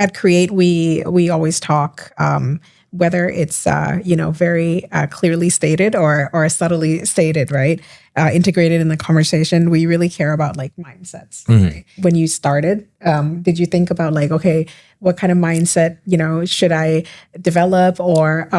at Create, we always talk, whether it's, very clearly stated or subtly stated, right? Integrated in the conversation, we really care about like mindsets. Right? When you started, did you think about like, okay, what kind of mindset, should I develop or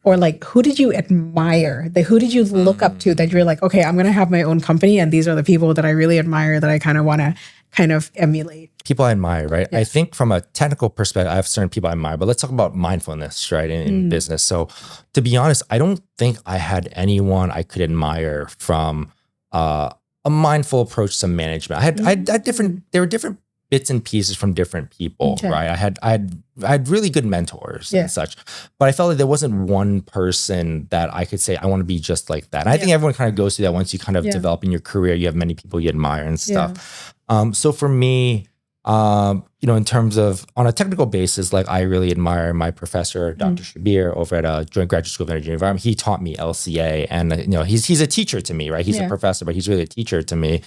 like, who did you admire? Who did you look up to that you're like, okay, I'm going to have my own company and these are the people that I really admire that I kind of want to kind of emulate? People I admire, right? Yeah. I think from a technical perspective, I have certain people I admire, but let's talk about mindfulness, right? In business. So to be honest, I don't think I had anyone I could admire from a mindful approach to management. I had there were different bits and pieces from different people, right? I had really good mentors and such, but I felt like there wasn't one person that I could say, I want to be just like that. And I think everyone kind of goes through that once you kind of develop in your career, you have many people you admire and stuff. So for me, in terms of on a technical basis, like I really admire my professor, Dr. Shabir over at Joint Graduate School of Energy and Environment. He taught me LCA and, he's a teacher to me, right? He's a professor, but he's really a teacher to me.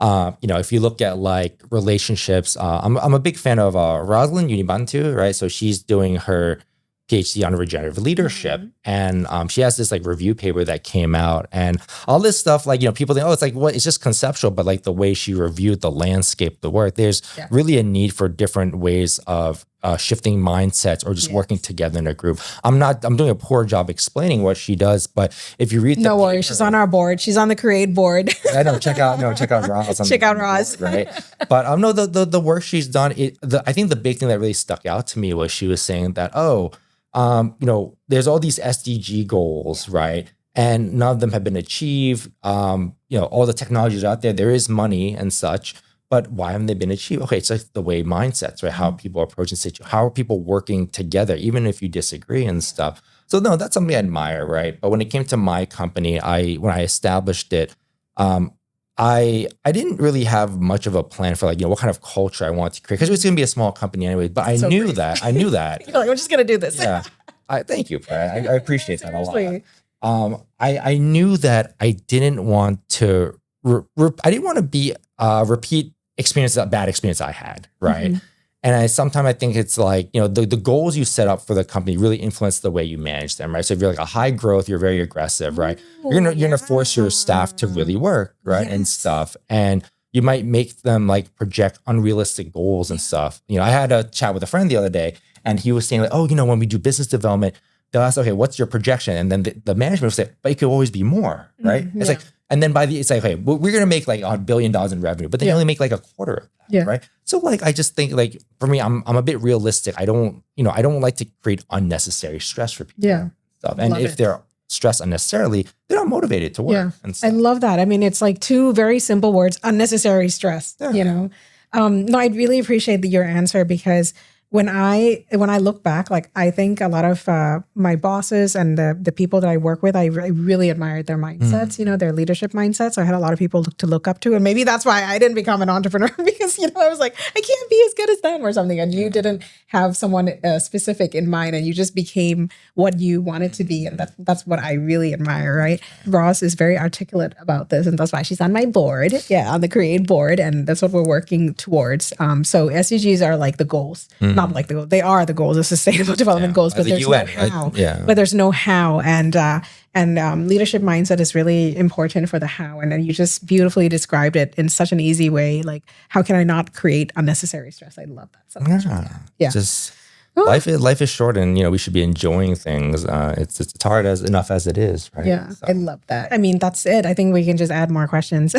If you look at like relationships, I'm a big fan of Rosalind Unibantu, right? So she's doing her PhD on regenerative leadership. And she has this like review paper that came out and all this stuff, like, people think, oh, it's like, what? It's just conceptual, but like the way she reviewed the landscape, the work, there's really a need for different ways of shifting mindsets or just working together in a group. I'm doing a poor job explaining what she does, but if you read the No worries, she's on our board. She's on the Create board. I know, check out Roz. Check out Roz. Board, right? But the work she's done, I think the big thing that really stuck out to me was she was saying that, there's all these SDG goals, right? And none of them have been achieved. All the technologies out there, there is money and such, but why haven't they been achieved? Okay, it's like the way mindsets, right? How people are approaching situations, how are people working together, even if you disagree and stuff. So no, that's something I admire, right? But when it came to my company, when I established it, I didn't really have much of a plan for like, what kind of culture I wanted to create because it was going to be a small company anyway, but I knew that. You're like, we're just going to do this. Yeah. Thank you, Brad. I appreciate that a lot. I knew that I didn't want to, I didn't want to be repeat bad experience I had, right? And sometimes I think it's like, the goals you set up for the company really influence the way you manage them, right? So if you're like a high growth, you're very aggressive, right? You're gonna force your staff to really work, right? And stuff. And you might make them like project unrealistic goals and stuff. I had a chat with a friend the other day and he was saying like, oh, when we do business development, they'll ask, okay, what's your projection? And then the management will say, but it could always be more, right? It's like, and then it's like, okay, we're going to make like $1 billion in revenue, but they only make like a quarter of that, right? So like, I just think like, for me, I'm a bit realistic. I don't like to create unnecessary stress for people. Yeah. Stuff. And if they're stressed unnecessarily, they're not motivated to work. Yeah. And stuff. I love that. I mean, it's like two very simple words, unnecessary stress, No, I really appreciate your answer because when I look back, like I think a lot of my bosses and the people that I work with, I really admired their mindsets, their leadership mindsets. So I had a lot of people to look up to. And maybe that's why I didn't become an entrepreneur because, I was like, I can't be as good as them or something. And you didn't have someone specific in mind and you just became what you wanted to be. And that's what I really admire, right? Roz is very articulate about this. And that's why she's on my board, on the Create board. And that's what we're working towards. So SDGs are like the goals. Not like the goals. They are the goals, the sustainable development goals, but there's UN, no how. Right? But there's no how. And leadership mindset is really important for the how. And then you just beautifully described it in such an easy way. Like, how can I not create unnecessary stress? I love that so much. Just life is short, and we should be enjoying things. It's hard enough as it is, right? Yeah, so. I love that. I mean, that's it. I think we can just add more questions.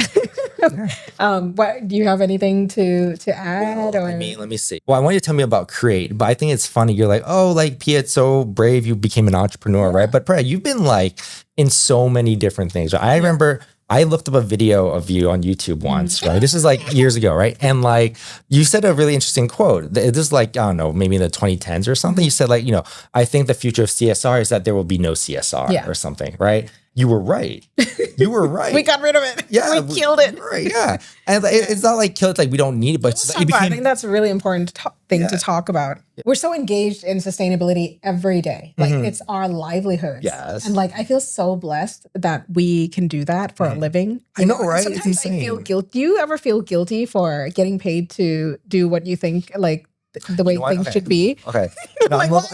What do you have anything to add? Let me see. Well, I want you to tell me about Create, but I think it's funny. You're like, oh, like Piya, it's so brave. You became an entrepreneur, right? But Piya, you've been like in so many different things. Right? I remember I looked up a video of you on YouTube once, right? This is like years ago, right? And like you said a really interesting quote. This is like, I don't know, maybe in the 2010s or something. You said like, I think the future of CSR is that there will be no CSR or something, right? You were right. We got rid of it. Yeah. We killed it. Right. Yeah. And it's not like kill it, like we don't need it, but it's like I think that's a really important thing to talk about. We're so engaged in sustainability every day. Like it's our livelihood. Yes. And like, I feel so blessed that we can do that for a living. I know, right? Sometimes it's insane. I feel guilty. Do you ever feel guilty for getting paid to do what you think like the way things should be. Okay. No, I love this.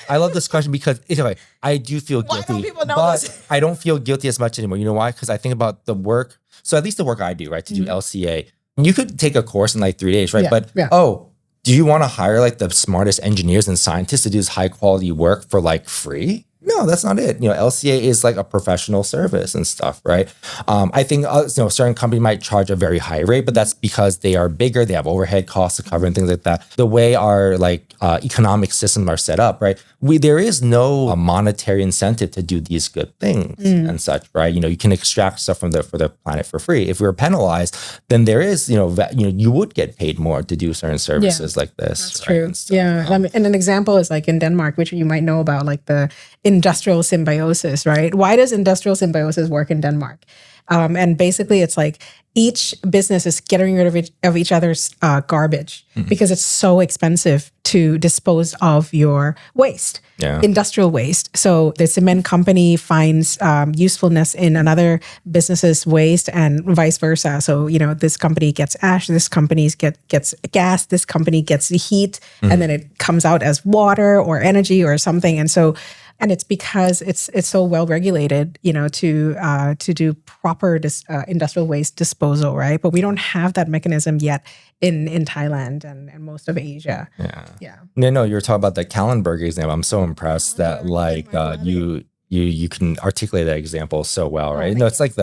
I love this question because it's okay. I do feel guilty, don't people know but this? I don't feel guilty as much anymore. You know why? Because I think about the work. So at least the work I do, right, to do LCA, you could take a course in like 3 days, right? But do you want to hire like the smartest engineers and scientists to do this high quality work for like free? No, that's not it. LCA is like a professional service and stuff, right? I think certain companies might charge a very high rate, but that's because they are bigger. They have overhead costs to cover and things like that. The way our economic systems are set up, right? There is no monetary incentive to do these good things and such, right? You can extract stuff for the planet for free. If we were penalized, then there is, you would get paid more to do certain services like this. That's true. Yeah. And an example is like in Denmark, which you might know about, like the industrial symbiosis, right? Why does industrial symbiosis work in Denmark? And basically it's like each business is getting rid of each other's garbage because it's so expensive to dispose of your waste, industrial waste. So the cement company finds usefulness in another business's waste and vice versa. So, this company gets ash, this company gets gas, this company gets heat, and then it comes out as water or energy or something. And it's because it's so well regulated, to do proper industrial waste disposal, right? But we don't have that mechanism yet in Thailand and most of Asia. Yeah. No, you were talking about the Kallenberg example. I'm so impressed that you can articulate that example so well, right? It's like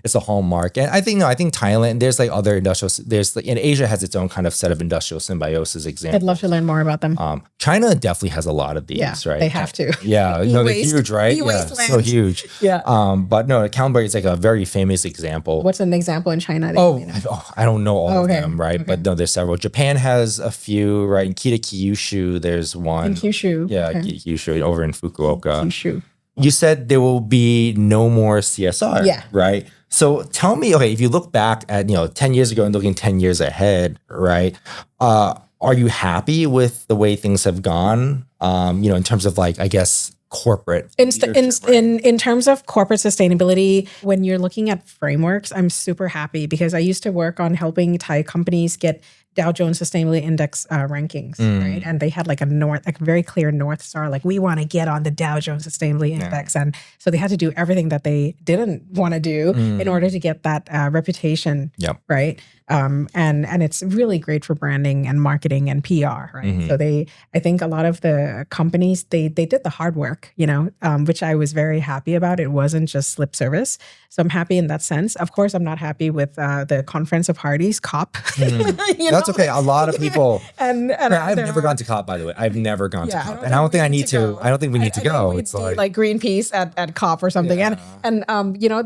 it's a hallmark. And I think Thailand, there's like other in Asia has its own kind of set of industrial symbiosis examples. I'd love to learn more about them. China definitely has a lot of these, right? They have to. Yeah, they're huge, right? So huge. Yeah. But no, Kallenberg is like a very famous example. What's an example in China? I don't know all of them, right? Okay. But no, there's several. Japan has a few, right? In Kyushu, there's one. In Kyushu. Yeah, okay. Kyushu over in Fukuoka. Kyushu. You said there will be no more CSR, right? So tell me, if you look back at, 10 years ago and looking 10 years ahead, right? Are you happy with the way things have gone, in terms of like, I guess, corporate? In terms of corporate sustainability, when you're looking at frameworks, I'm super happy because I used to work on helping Thai companies get Dow Jones Sustainability Index rankings, right? And they had like a very clear North Star, like we want to get on the Dow Jones Sustainability Index. And so they had to do everything that they didn't want to do in order to get that reputation, right? And it's really great for branding and marketing and PR, right? So I think a lot of the companies, they did the hard work, which I was very happy about. It wasn't just lip service. So I'm happy in that sense. Of course, I'm not happy with the Conference of Parties, COP. That's okay. A lot of people. and I've never gone to COP, by the way. I've never gone to COP. And I don't think I need to. I don't think we need to go. It's like Greenpeace at COP or something. Yeah. And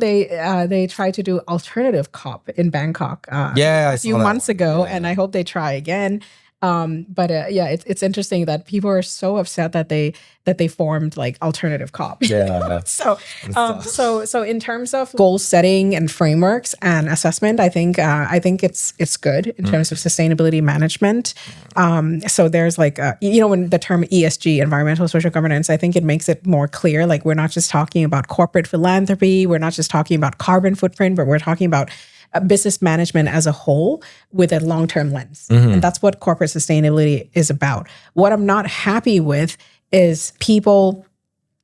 they tried to do alternative COP in Bangkok a few months ago. And I hope they try again. But it's interesting that people are so upset that they formed like alternative COP. So in terms of goal setting and frameworks and assessment, I think it's good in terms of sustainability management. So there's like when the term ESG, environmental social governance, I think it makes it more clear. Like we're not just talking about corporate philanthropy, we're not just talking about carbon footprint, but we're talking about business management as a whole with a long-term lens. And that's what corporate sustainability is about. What I'm not happy with is people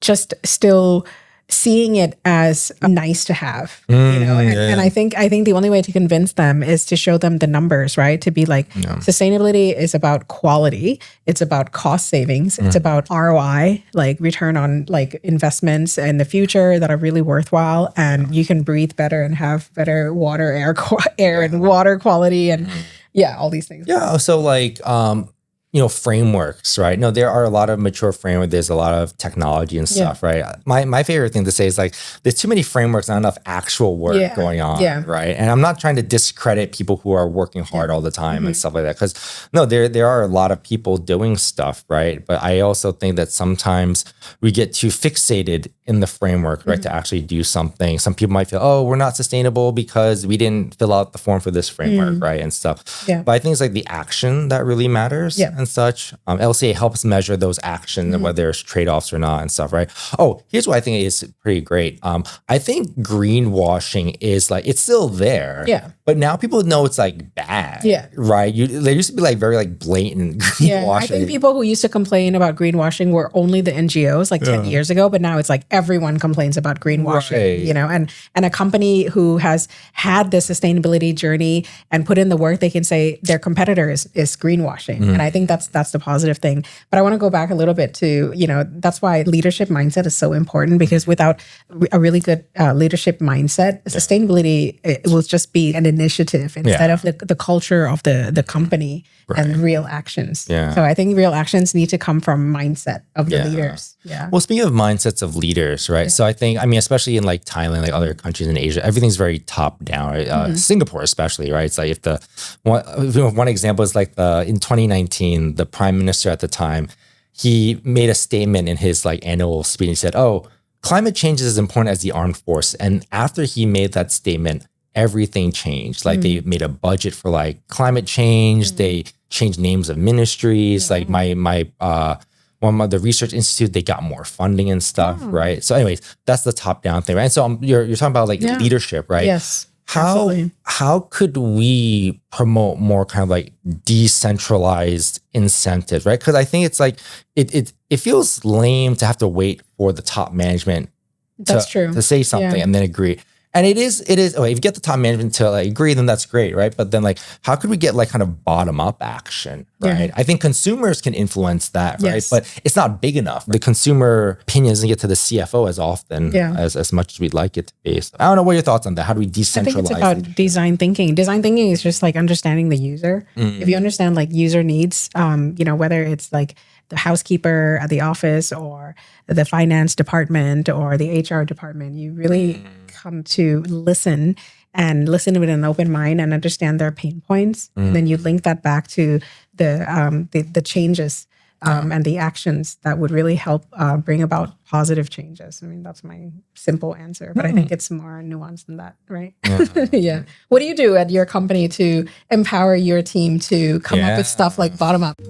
just still seeing it as nice to have, and I think the only way to convince them is to show them the numbers, right? To be like, sustainability is about quality. It's about cost savings. It's about ROI, like return on like investments in the future that are really worthwhile. And you can breathe better and have better water, air and water quality and all these things. Yeah. So like, frameworks, right? No, there are a lot of mature frameworks. There's a lot of technology and stuff, right? My favorite thing to say is like, there's too many frameworks, not enough actual work going on, right? And I'm not trying to discredit people who are working hard all the time and stuff like that. Because no, there are a lot of people doing stuff, right? But I also think that sometimes we get too fixated in the framework, right? To actually do something. Some people might feel, oh, we're not sustainable because we didn't fill out the form for this framework, right? And stuff. But I think it's like the action that really matters. And such. LCA helps measure those actions, whether there's trade-offs or not and stuff, right? Oh, here's what I think is pretty great. I think greenwashing is like, it's still there, but now people know it's like bad. Yeah. Right. There used to be like very like blatant greenwashing. I think people who used to complain about greenwashing were only the NGOs like 10 years ago, but now it's like everyone complains about greenwashing, you know, and a company who has had the sustainability journey and put in the work, they can say their competitor is greenwashing. And I think that's the positive thing. But I want to go back a little bit to, you know, that's why leadership mindset is so important, because without a really good leadership mindset, sustainability, it will just be an initiative instead of the culture of the company and real actions. So I think real actions need to come from mindset of the leaders. Well, speaking of mindsets of leaders, right? So I think, I mean, especially in like Thailand, like other countries in Asia, everything's very top down, right? Singapore especially, right? It's like if one example is like in 2019, the prime minister at the time, he made a statement in his like annual speech. He said, climate change is as important as the armed force. And after he made that statement, everything changed. Like they made a budget for like climate change. They changed names of ministries. Like one of the research institute, they got more funding and stuff, right? So anyways, that's the top down thing, right? And so you're talking about like leadership, right? Yes. How could we promote more kind of like decentralized incentives, right? Because I think it's like it feels lame to have to wait for the top management to say something and then agree. And it is, okay, if you get the top management to like agree, then that's great, right? But then like, how could we get like kind of bottom up action, right? I think consumers can influence that, right? But it's not big enough. The consumer opinion doesn't get to the CFO as often as much as we'd like it to be. So I don't know, what are your thoughts on that? How do we decentralize? I think it's about design thinking. Design thinking is just like understanding the user. If you understand like user needs, you know, whether it's like the housekeeper at the office or the finance department or the HR department, you really come to listen with an open mind and understand their pain points. And then you link that back to the changes and the actions that would really help bring about positive changes. I mean, that's my simple answer, but I think it's more nuanced than that, right? What do you do at your company to empower your team to come up with stuff like bottom up?